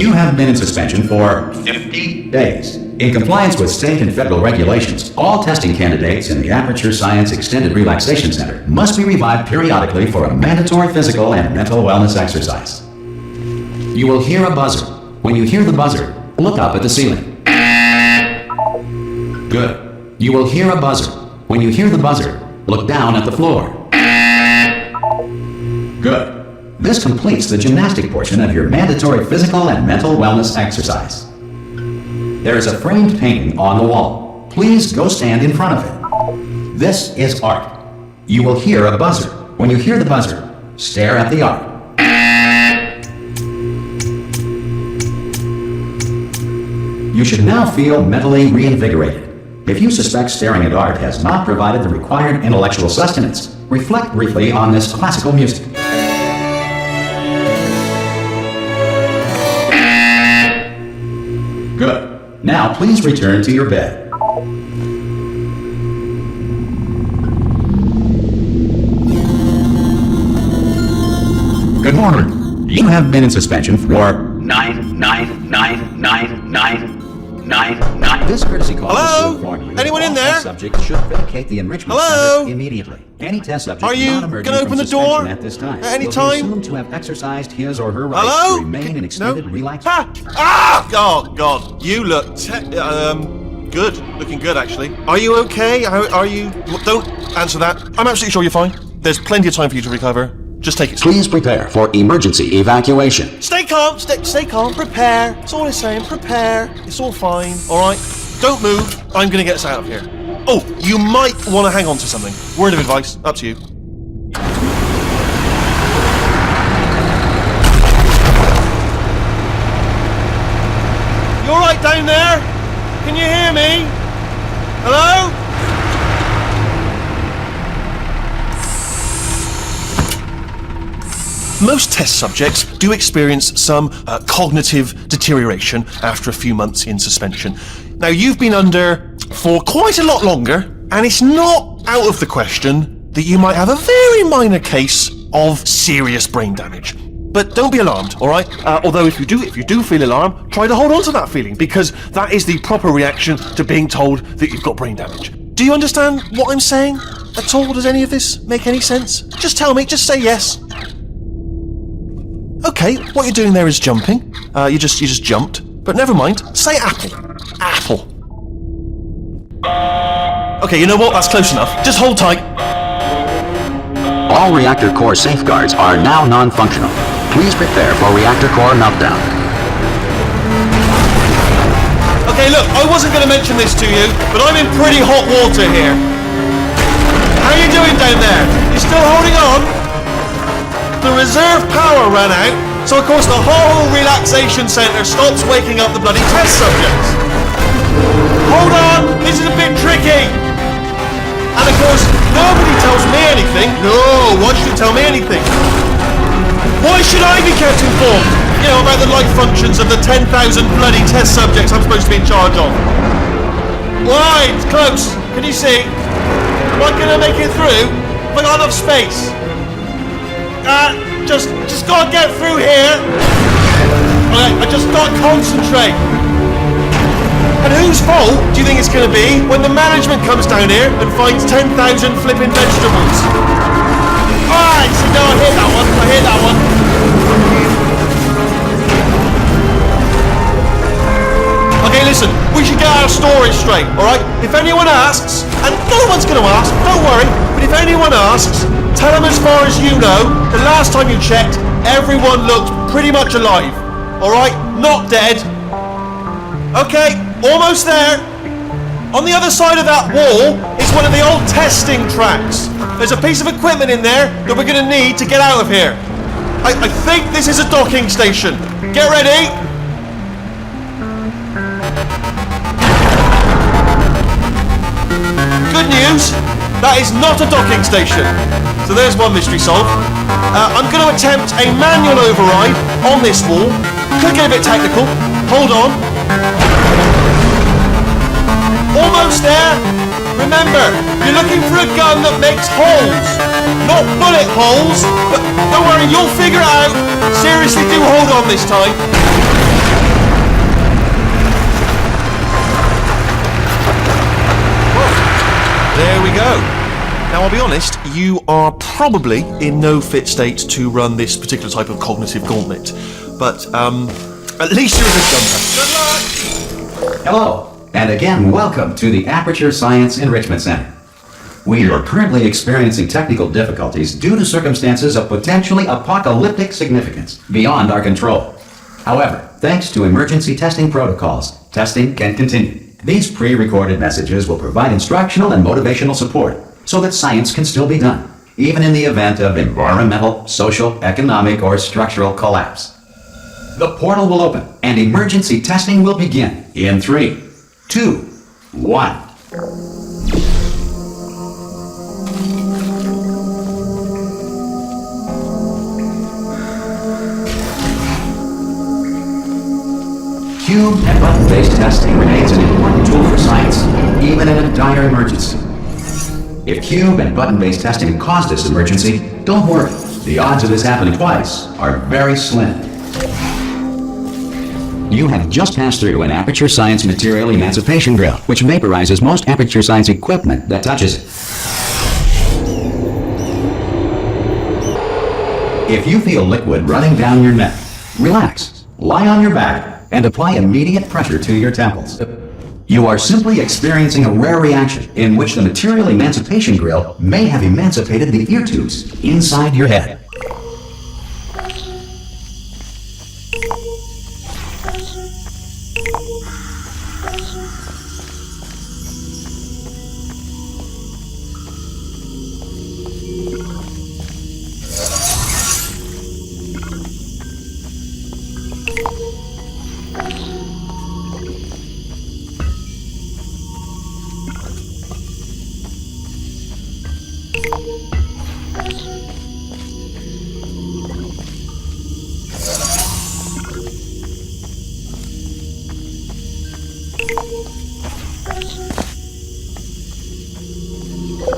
You have been in suspension for 50 days. In compliance with state and federal regulations, all testing candidates in the Aperture Science Extended Relaxation Center must be revived periodically for a mandatory physical and mental wellness exercise. You will hear a buzzer. When you hear the buzzer, look up at the ceiling. Good. You will hear a buzzer. When you hear the buzzer, look down at the floor. Good. This completes the gymnastic portion of your mandatory physical and mental wellness exercise. There is a framed painting on the wall. Please go stand in front of it. This is art. You will hear a buzzer. When you hear the buzzer, stare at the art. You should now feel mentally reinvigorated. If you suspect staring at art has not provided the required intellectual sustenance, reflect briefly on this classical music. Good. Now please return to your bed. Good morning. You have been in suspension for 9999999. This courtesy call is to inform you Anyone that in all there? test subjects should vacate the enrichment Hello? center immediately. Any test subject Are you not emerging gonna from open the suspension door at this time at any will time? be assumed to have exercised his or her rights Hello? to remain in extended relaxation. Oh God, you look good. Looking good, actually. Are you okay? Are you? Don't answer that. I'm absolutely sure you're fine. There's plenty of time for you to recover. Just take it. Please prepare for emergency evacuation. Stay calm. Stay calm. Prepare. That's all I'm saying. Prepare. It's all fine. All right. Don't move. I'm gonna get us out of here. Oh, you might want to hang on to something. Word of advice. Up to you. You all right down there? Can you hear me? Hello? Most test subjects do experience some cognitive deterioration after a few months in suspension. Now, you've been under for quite a lot longer, and it's not out of the question that you might have a very minor case of serious brain damage. But don't be alarmed, all right? Although if you do feel alarmed, try to hold on to that feeling, because that is the proper reaction to being told that you've got brain damage. Do you understand what I'm saying at all? Does any of this make any sense? Just tell me, just say yes. Okay, what you're doing there is jumping. You just jumped. But never mind. Say apple. Apple. Okay, you know what? That's close enough. Just hold tight. All reactor core safeguards are now non-functional. Please prepare for reactor core meltdown. Okay, look, I wasn't going to mention this to you, but I'm in pretty hot water here. How are you doing down there? You still holding on? The reserve power ran out, so of course the whole relaxation centre stops waking up the bloody test subjects. Hold on, this is a bit tricky. And of course, nobody tells me anything. No, why should you tell me anything? Why should I be kept informed? You know, about the life functions of the 10,000 bloody test subjects I'm supposed to be in charge of. Right, it's close. Can you see? Am I gonna make it through? Have I got enough space? Just gotta get through here. Alright, I just gotta concentrate. And whose fault do you think it's gonna be when the management comes down here and finds 10,000 flipping vegetables? Alright, so no, I hear that one. Okay, listen, we should get our story straight, alright? If anyone asks, and no one's gonna ask, don't worry, but if anyone asks, tell them as far as you know, the last time you checked, everyone looked pretty much alive. Alright? Not dead. Okay, almost there. On the other side of that wall is one of the old testing tracks. There's a piece of equipment in there that we're going to need to get out of here. I think this is a docking station. Get ready. Good news, that is not a docking station. So there's one mystery solved. I'm going to attempt a manual override on this wall. Could get a bit technical. Hold on. Almost there. Remember, you're looking for a gun that makes holes. Not bullet holes, but don't worry, you'll figure it out. Seriously, do hold on this time. There we go. Now, I'll be honest, you are probably in no fit state to run this particular type of cognitive gauntlet. But, at least you're a good jumper. Good luck! Hello, and again, welcome to the Aperture Science Enrichment Center. We are currently experiencing technical difficulties due to circumstances of potentially apocalyptic significance beyond our control. However, thanks to emergency testing protocols, testing can continue. These pre-recorded messages will provide instructional and motivational support so that science can still be done, even in the event of environmental, social, economic, or structural collapse. The portal will open and emergency testing will begin in 3, 2, 1. Cube and button-based testing remains an important tool for science, even in a dire emergency. If cube and button-based testing caused this emergency, don't worry. The odds of this happening twice are very slim. You have just passed through an Aperture Science Material Emancipation Drill, which vaporizes most Aperture Science equipment that touches it. If you feel liquid running down your neck, relax, lie on your back, and apply immediate pressure to your temples. You are simply experiencing a rare reaction in which the Material Emancipation Grill may have emancipated the ear tubes inside your head.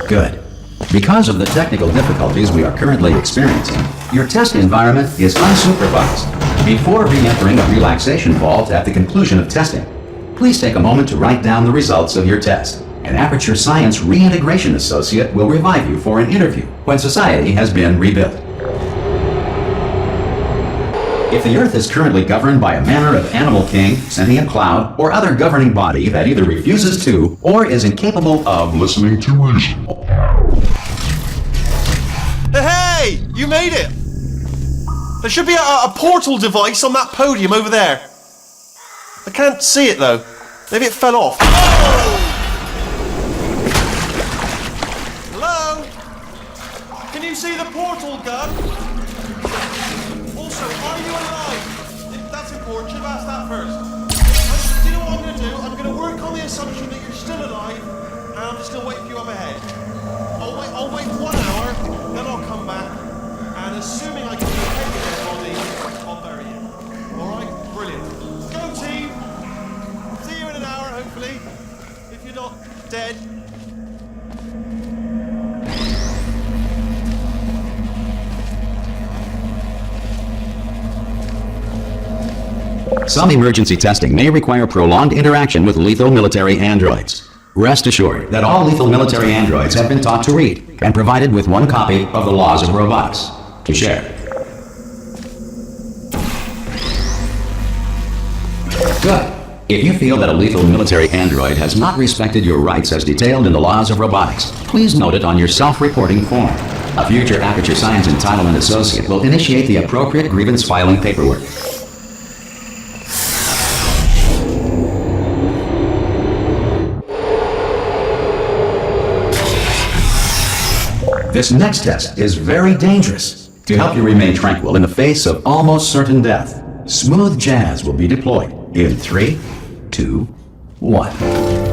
Good. Because of the technical difficulties we are currently experiencing, your test environment is unsupervised. Before re-entering a relaxation vault at the conclusion of testing, please take a moment to write down the results of your test. An Aperture Science Reintegration Associate will revive you for an interview when society has been rebuilt. If the Earth is currently governed by a manner of animal king, sentient cloud, or other governing body that either refuses to or is incapable of listening to reason. Hey! You made it! There should be a portal device on that podium over there. I can't see it though. Maybe it fell off. Hello? Can you see the portal gun? Also, are you alive? That's important. Should have asked that first. Do you know what I'm going to do? I'm going to work on the assumption that you're still alive, and I'm just going to wait for you up ahead. I'll wait 1 hour, then I'll come back, and assuming I can locate your body, I'll bury you. Alright? Brilliant. Go team! See you in an hour, hopefully. If you're not dead. Some emergency testing may require prolonged interaction with lethal military androids. Rest assured that all lethal military androids have been taught to read and provided with one copy of the Laws of Robotics to share. Good. If you feel that a lethal military android has not respected your rights as detailed in the Laws of Robotics, please note it on your self-reporting form. A future Aperture Science Entitlement Associate will initiate the appropriate grievance filing paperwork. This next test is very dangerous. To help you remain tranquil in the face of almost certain death, smooth jazz will be deployed in 3, 2, 1.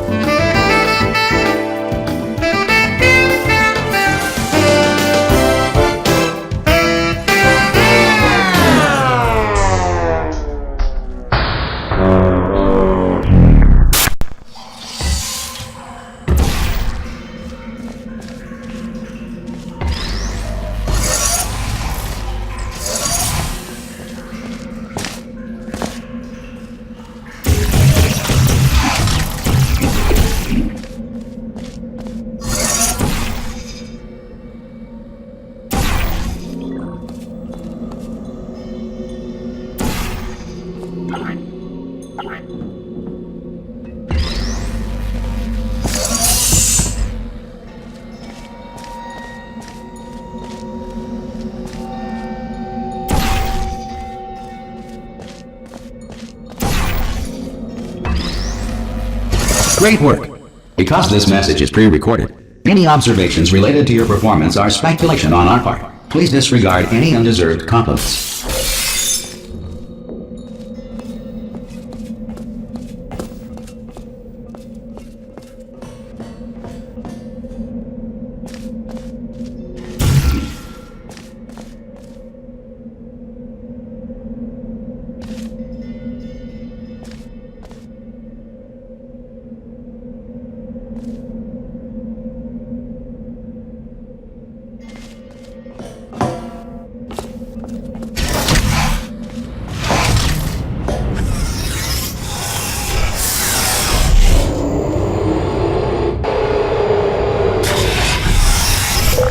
Great work! Because this message is pre-recorded, any observations related to your performance are speculation on our part. Please disregard any undeserved compliments.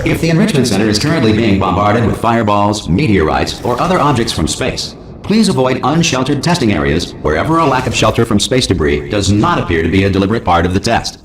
If the Enrichment Center is currently being bombarded with fireballs, meteorites, or other objects from space, please avoid unsheltered testing areas wherever a lack of shelter from space debris does not appear to be a deliberate part of the test.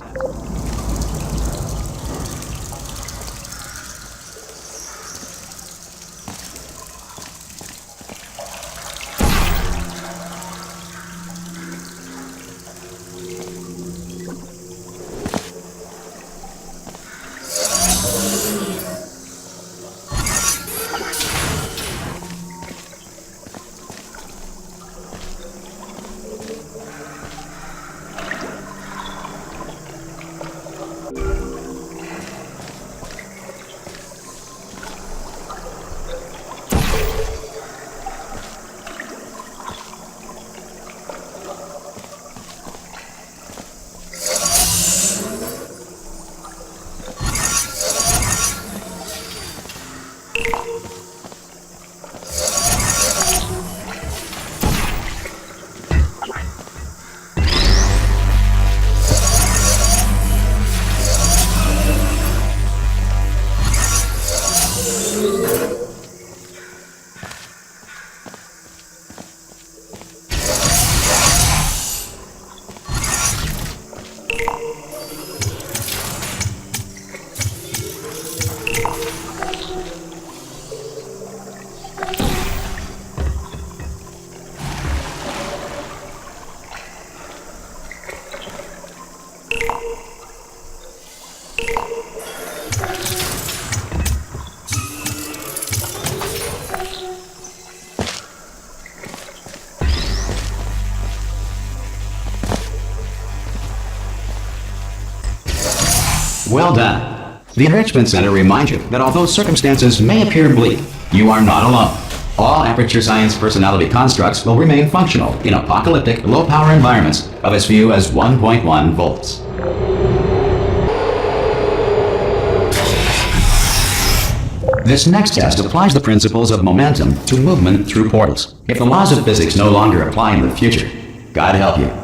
Well done. The Enrichment Center reminds you that although circumstances may appear bleak, you are not alone. All Aperture Science personality constructs will remain functional in apocalyptic, low-power environments of as few as 1.1 volts. This next test applies the principles of momentum to movement through portals. If the laws of physics no longer apply in the future, God help you.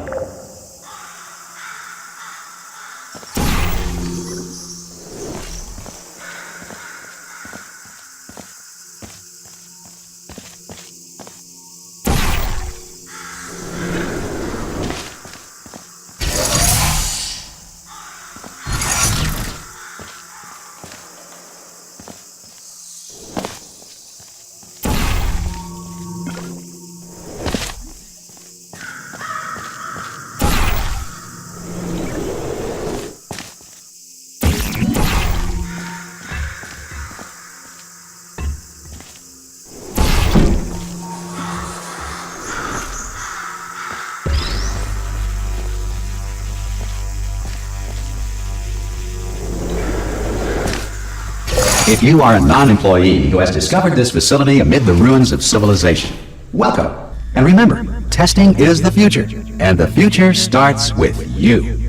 If you are a non-employee who has discovered this facility amid the ruins of civilization, welcome. And remember, testing is the future, and the future starts with you.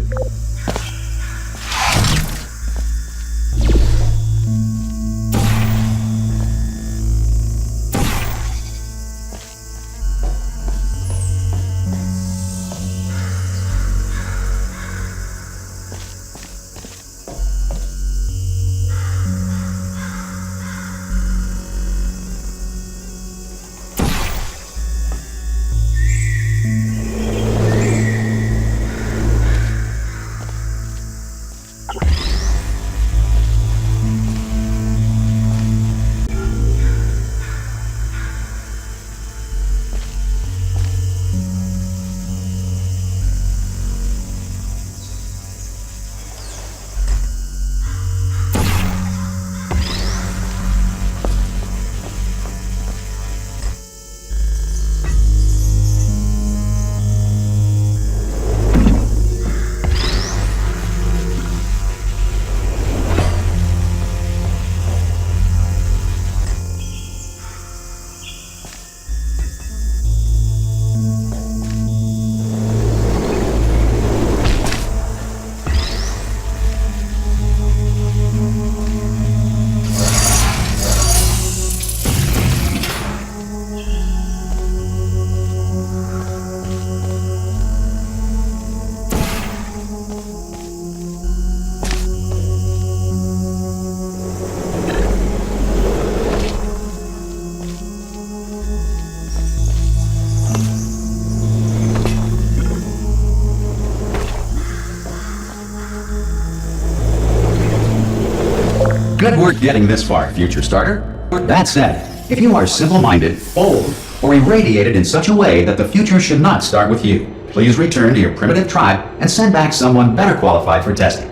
Good work getting this far, future starter. That said, if you are simple-minded, bold, or irradiated in such a way that the future should not start with you, please return to your primitive tribe and send back someone better qualified for testing.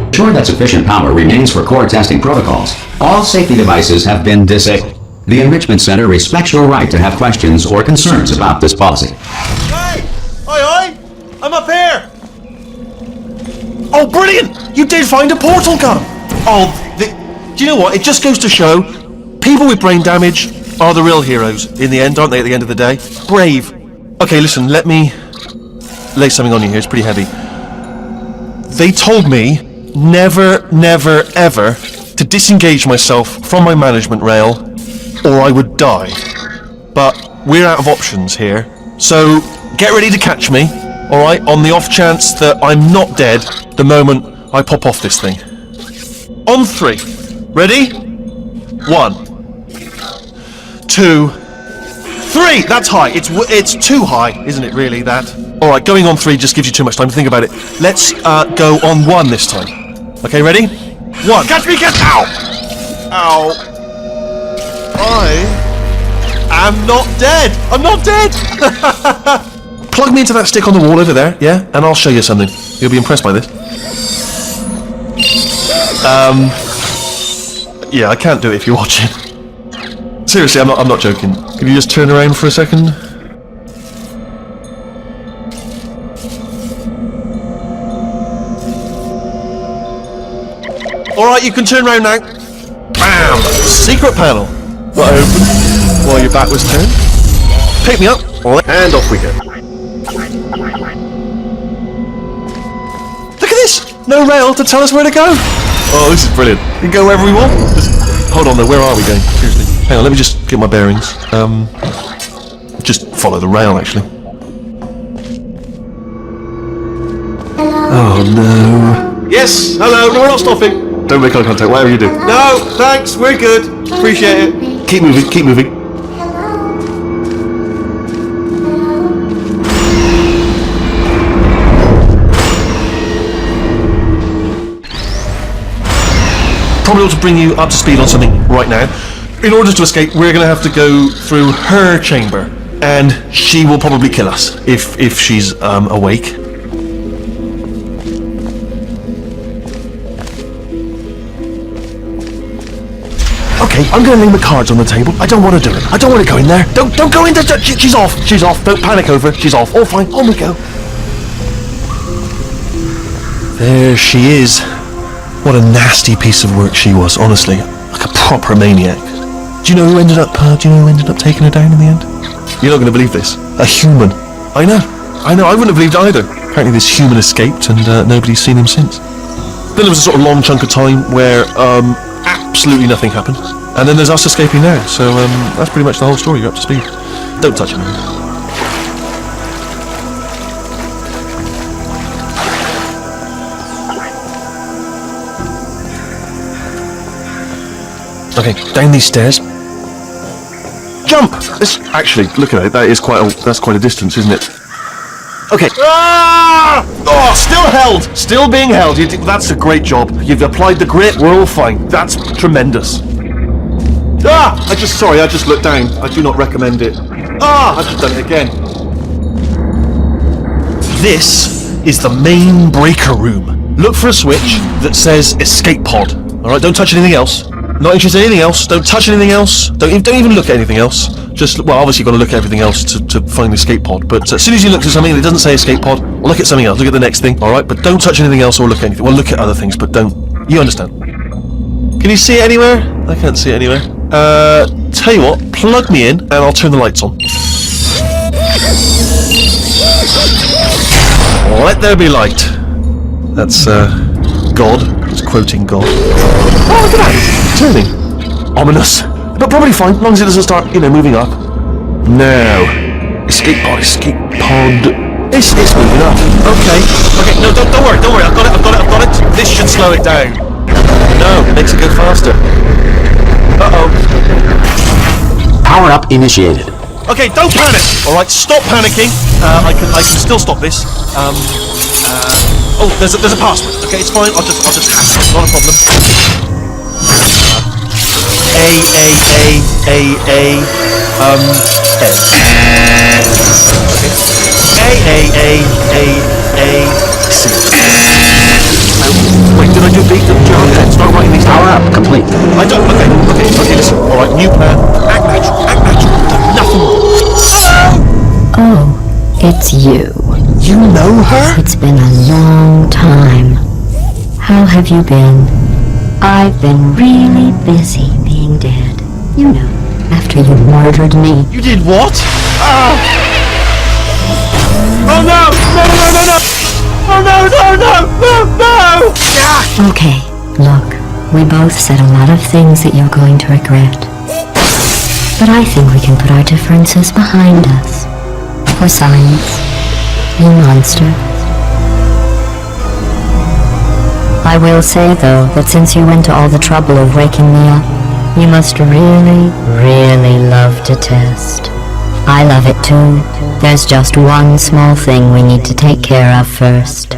Ensure that sufficient power remains for core testing protocols. All safety devices have been disabled. The Enrichment Center respects your right to have questions or concerns about this policy. Hey! Oi! I'm up here! Oh, brilliant! You did find a portal gun! Do you know what? It just goes to show, people with brain damage are the real heroes in the end, aren't they, at the end of the day? Brave. Okay, listen, let me lay something on you here, it's pretty heavy. They told me never, never, ever to disengage myself from my management rail or I would die. But we're out of options here, so get ready to catch me, alright, on the off chance that I'm not dead the moment I pop off this thing. On 3. Ready? 1, 2, 3! That's high. It's too high, isn't it, really, that? Alright, going on 3 just gives you too much time to think about it. Let's go on 1 this time. Okay, ready? 1. Catch me, catch! Ow! Ow. I am not dead! I'm not dead! Plug me into that stick on the wall over there, yeah? And I'll show you something. You'll be impressed by this. Yeah, I can't do it if you're watching. Seriously, I'm not joking. Can you just turn around for a second? Alright, you can turn around now. Bam! Secret panel. Got open while your back was turned. Pick me up, and off we go. Look at this! No rail to tell us where to go. Oh, this is brilliant. We can go wherever we want. Hold on though, where are we going? Seriously. Hang on, let me just get my bearings. Just follow the rail, actually. Oh no. Yes, hello, no, we're not stopping. Don't make eye contact, whatever you do. No, thanks, we're good. Appreciate it. Keep moving, keep moving. Probably ought to bring you up to speed on something right now. In order to escape, we're going to have to go through her chamber, and she will probably kill us if she's awake. Okay, I'm going to lay my cards on the table. I don't want to do it. I don't want to go in there. Don't go in there. She's off. She's off. Don't panic over it. She's off. All fine. On we go. There she is. What a nasty piece of work she was, honestly. Like a proper maniac. Do you know who ended up taking her down in the end? You're not going to believe this. A human. I know. I wouldn't have believed either. Apparently this human escaped and nobody's seen him since. Then there was a sort of long chunk of time where absolutely nothing happened. And then there's us escaping now. So that's pretty much the whole story. You're up to speed. Don't touch him. Okay, down these stairs. Jump! Actually, look at it. That's quite a distance, isn't it? Okay. Ah! Oh, still held. Still being held. That's a great job. You've applied the grit. We're all fine. That's tremendous. Ah! I just looked down. I do not recommend it. Ah! I've just done it again. This is the main breaker room. Look for a switch that says escape pod. Alright, don't touch anything else. Not interested in anything else. Don't touch anything else. Don't even look at anything else. Just, well, obviously you've got to look at everything else to find the escape pod. But as soon as you look at something that doesn't say escape pod, well, look at something else. Look at the next thing. Alright, but don't touch anything else or look at anything. Well, look at other things, but don't. You understand. Can you see it anywhere? I can't see it anywhere. Tell you what, plug me in and I'll turn the lights on. Let there be light. That's, God. It's quoting God. Oh, look at that! Turning. Ominous. But probably fine, as long as it doesn't start, moving up. No. Escape pod. It's moving up. Okay, no, don't worry. I've got it. This should slow it down. No, it makes it go faster. Uh-oh. Power up initiated. Okay, don't panic! Alright, stop panicking. I can still stop this. Oh, there's a password. Okay, it's fine. I'll just hack it. Not a problem. C. Wait, did I do B? Start writing these down. Power up complete. I don't. Okay, listen. All right, new plan. Act natural. Nothing. Oh, it's you. You know her? It's been a long time. How have you been? I've been really busy being dead. You know, after you murdered me. You did what? Oh no! No! Oh no! Okay, look, we both said a lot of things that you're going to regret. But I think we can put our differences behind us. For science, you monster. I will say, though, that since you went to all the trouble of waking me up, you must really, really love to test. I love it too. There's just one small thing we need to take care of first.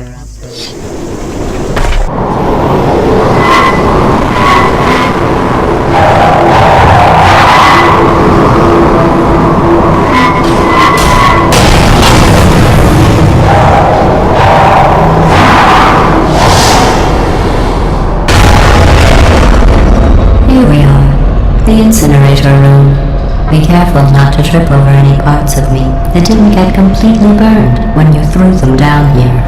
Here we are, the incinerator room. Be careful not to trip over any parts of me that didn't get completely burned when you threw them down here.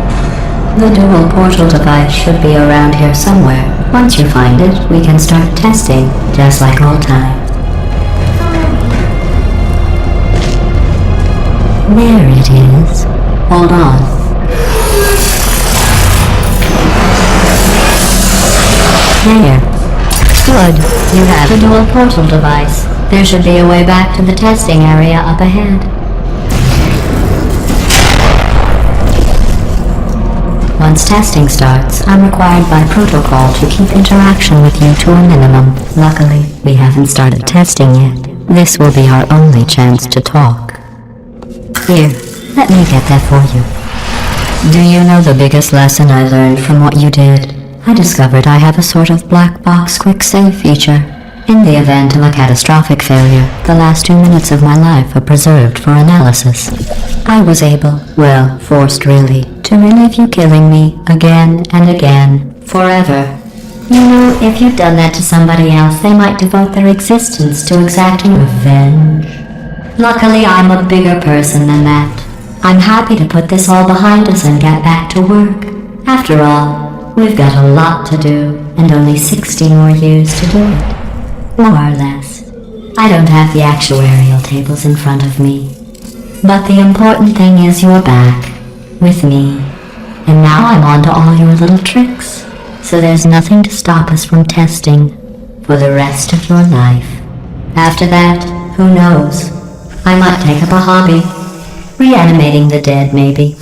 The dual portal device should be around here somewhere. Once you find it, we can start testing, just like old times. There it is. Hold on. There. Good. You have a dual portal device. There should be a way back to the testing area up ahead. Once testing starts, I'm required by protocol to keep interaction with you to a minimum. Luckily, we haven't started testing yet. This will be our only chance to talk. Here, let me get that for you. Do you know the biggest lesson I learned from what you did? I discovered I have a sort of black box quick save feature. In the event of a catastrophic failure, the last 2 minutes of my life are preserved for analysis. I was able, well, forced really, to relive you killing me again and again, forever. You know, if you'd done that to somebody else, they might devote their existence to exacting revenge. Luckily, I'm a bigger person than that. I'm happy to put this all behind us and get back to work. After all, we've got a lot to do, and only 60 more years to do it. More or less. I don't have the actuarial tables in front of me. But the important thing is you're back, with me. And now I'm on to all your little tricks. So there's nothing to stop us from testing for the rest of your life. After that, who knows? I might take up a hobby. Reanimating the dead, maybe.